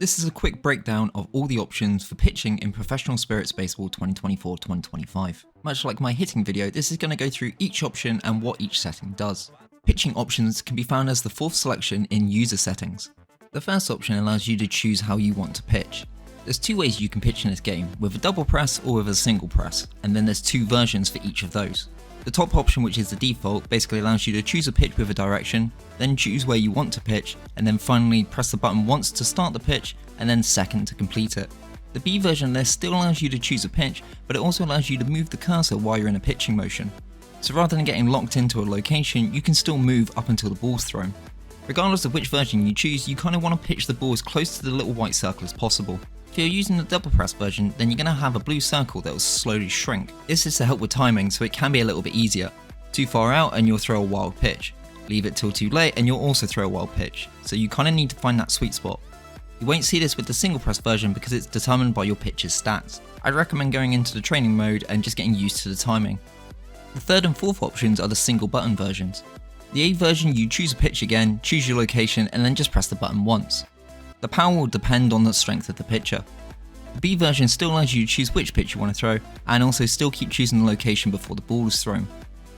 This is a quick breakdown of all the options for pitching in Professional Spirits Baseball 2024-2025. Much like my hitting video, this is going to go through each option and what each setting does. Pitching options can be found as the fourth selection in user settings. The first option allows you to choose how you want to pitch. There's two ways you can pitch in this game, with a double press or with a single press, and then there's two versions for each of those. The top option, which is the default, basically allows you to choose a pitch with a direction, then choose where you want to pitch, and then finally press the button once to start the pitch, and then second to complete it. The B version of this still allows you to choose a pitch, but it also allows you to move the cursor while you're in a pitching motion. So rather than getting locked into a location, you can still move up until the ball's thrown. Regardless of which version you choose, you kind of want to pitch the ball as close to the little white circle as possible. If you're using the double press version, then you're going to have a blue circle that will slowly shrink. This is to help with timing, so it can be a little bit easier. Too far out and you'll throw a wild pitch. Leave it till too late and you'll also throw a wild pitch. So you kind of need to find that sweet spot. You won't see this with the single press version because it's determined by your pitcher's stats. I'd recommend going into the training mode and just getting used to the timing. The third and fourth options are the single button versions. The A version, you choose a pitch again, choose your location, and then just press the button once. The power will depend on the strength of the pitcher. The B version still allows you to choose which pitch you want to throw, and also still keep choosing the location before the ball is thrown.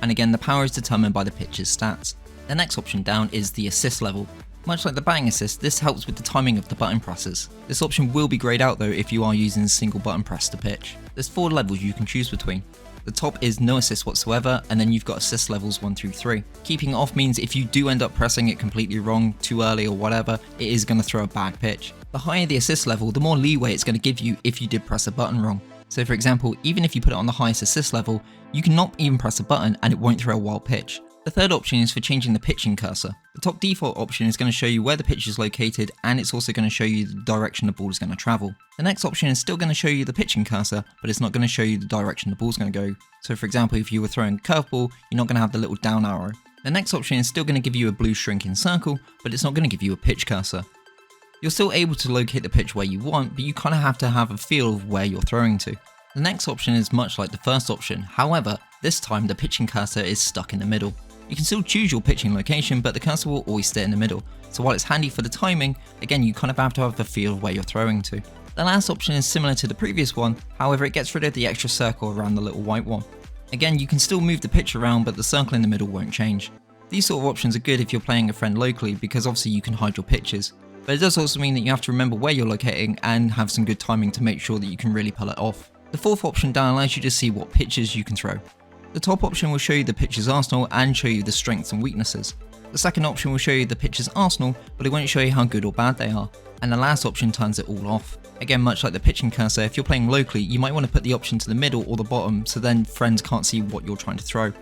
And again, the power is determined by the pitcher's stats. The next option down is the assist level. Much like the batting assist, this helps with the timing of the button presses. This option will be grayed out though if you are using a single button press to pitch. There's 4 levels you can choose between. The top is no assist whatsoever, and then you've got assist levels 1 through 3. Keeping it off means if you do end up pressing it completely wrong, too early or whatever, it is going to throw a bad pitch. The higher the assist level, the more leeway it's going to give you if you did press a button wrong. So for example, even if you put it on the highest assist level, you can not even press a button and it won't throw a wild pitch. The third option is for changing the pitching cursor. The top default option is going to show you where the pitch is located, and it's also going to show you the direction the ball is going to travel. The next option is still going to show you the pitching cursor, but it's not going to show you the direction the ball is going to go. So for example, if you were throwing a curveball, you're not going to have the little down arrow. The next option is still going to give you a blue shrinking circle, but it's not going to give you a pitch cursor. You're still able to locate the pitch where you want, but you kind of have to have a feel of where you're throwing to. The next option is much like the first option, however, this time the pitching cursor is stuck in the middle. You can still choose your pitching location, but the cursor will always stay in the middle, so while it's handy for the timing, again you kind of have to have the feel of where you're throwing to. The last option is similar to the previous one, however it gets rid of the extra circle around the little white one. Again, you can still move the pitch around, but the circle in the middle won't change. These sort of options are good if you're playing a friend locally because obviously you can hide your pitches, but it does also mean that you have to remember where you're locating and have some good timing to make sure that you can really pull it off. The fourth option down allows you to see what pitches you can throw. The top option will show you the pitcher's arsenal and show you the strengths and weaknesses. The second option will show you the pitcher's arsenal, but it won't show you how good or bad they are. And the last option turns it all off. Again, much like the pitching cursor, if you're playing locally, you might want to put the option to the middle or the bottom so then friends can't see what you're trying to throw.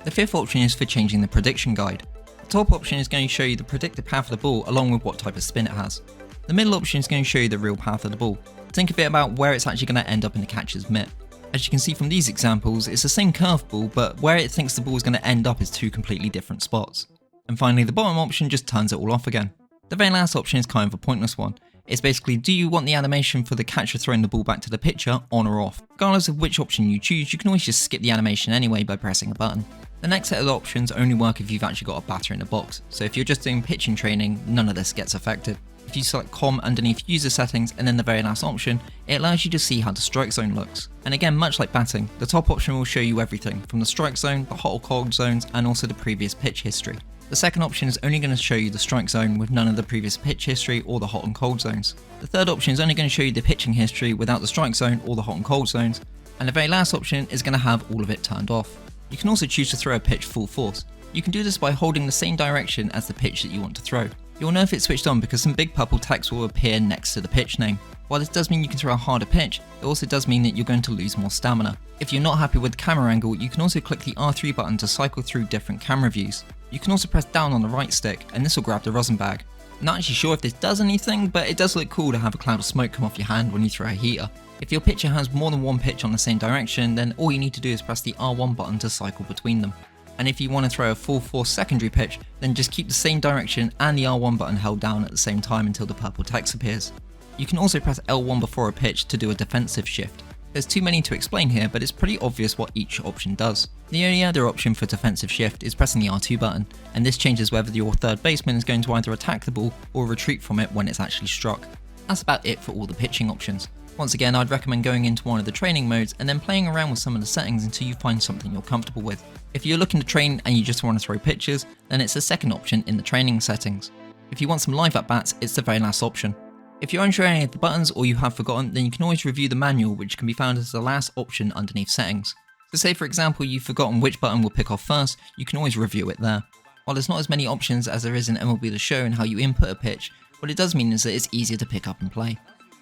The fifth option is for changing the prediction guide. The top option is going to show you the predicted path of the ball along with what type of spin it has. The middle option is going to show you the real path of the ball. Think a bit about where it's actually going to end up in the catcher's mitt. As you can see from these examples, it's the same curveball, but where it thinks the ball is going to end up is 2 completely different spots. And finally, the bottom option just turns it all off again. The very last option is kind of a pointless one. It's basically, do you want the animation for the catcher throwing the ball back to the pitcher on or off? Regardless of which option you choose, you can always just skip the animation anyway by pressing a button. The next set of options only work if you've actually got a batter in the box, so if you're just doing pitching training, none of this gets affected. If you select COM underneath user settings and then the very last option, it allows you to see how the strike zone looks. And again, much like batting, the top option will show you everything from the strike zone, the hot or cold zones, and also the previous pitch history. The second option is only going to show you the strike zone with none of the previous pitch history or the hot and cold zones. The third option is only going to show you the pitching history without the strike zone or the hot and cold zones. And the very last option is going to have all of it turned off. You can also choose to throw a pitch full force. You can do this by holding the same direction as the pitch that you want to throw. You'll know if it's switched on because some big purple text will appear next to the pitch name. While this does mean you can throw a harder pitch, it also does mean that you're going to lose more stamina. If you're not happy with the camera angle, you can also click the R3 button to cycle through different camera views. You can also press down on the right stick and this will grab the rosin bag. I'm not actually sure if this does anything, but it does look cool to have a cloud of smoke come off your hand when you throw a heater. If your pitcher has more than one pitch on the same direction, then all you need to do is press the R1 button to cycle between them. And if you want to throw a full force secondary pitch, then just keep the same direction and the R1 button held down at the same time until the purple text appears. You can also press L1 before a pitch to do a defensive shift. There's too many to explain here, but it's pretty obvious what each option does. The only other option for defensive shift is pressing the R2 button, and this changes whether your third baseman is going to either attack the ball or retreat from it when it's actually struck. That's about it for all the pitching options. Once again, I'd recommend going into one of the training modes and then playing around with some of the settings until you find something you're comfortable with. If you're looking to train and you just want to throw pitches, then it's the second option in the training settings. If you want some live at-bats, it's the very last option. If you're unsure any of the buttons or you have forgotten, then you can always review the manual, which can be found as the last option underneath settings. So say for example you've forgotten which button will pick off first, you can always review it there. While there's not as many options as there is in MLB The Show and how you input a pitch, what it does mean is that it's easier to pick up and play.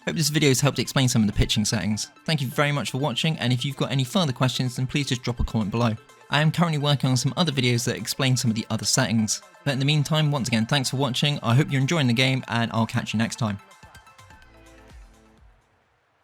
Hope this video has helped explain some of the pitching settings. Thank you very much for watching, and if you've got any further questions then please just drop a comment below. I am currently working on some other videos that explain some of the other settings. But in the meantime, once again, thanks for watching, I hope you're enjoying the game, and I'll catch you next time.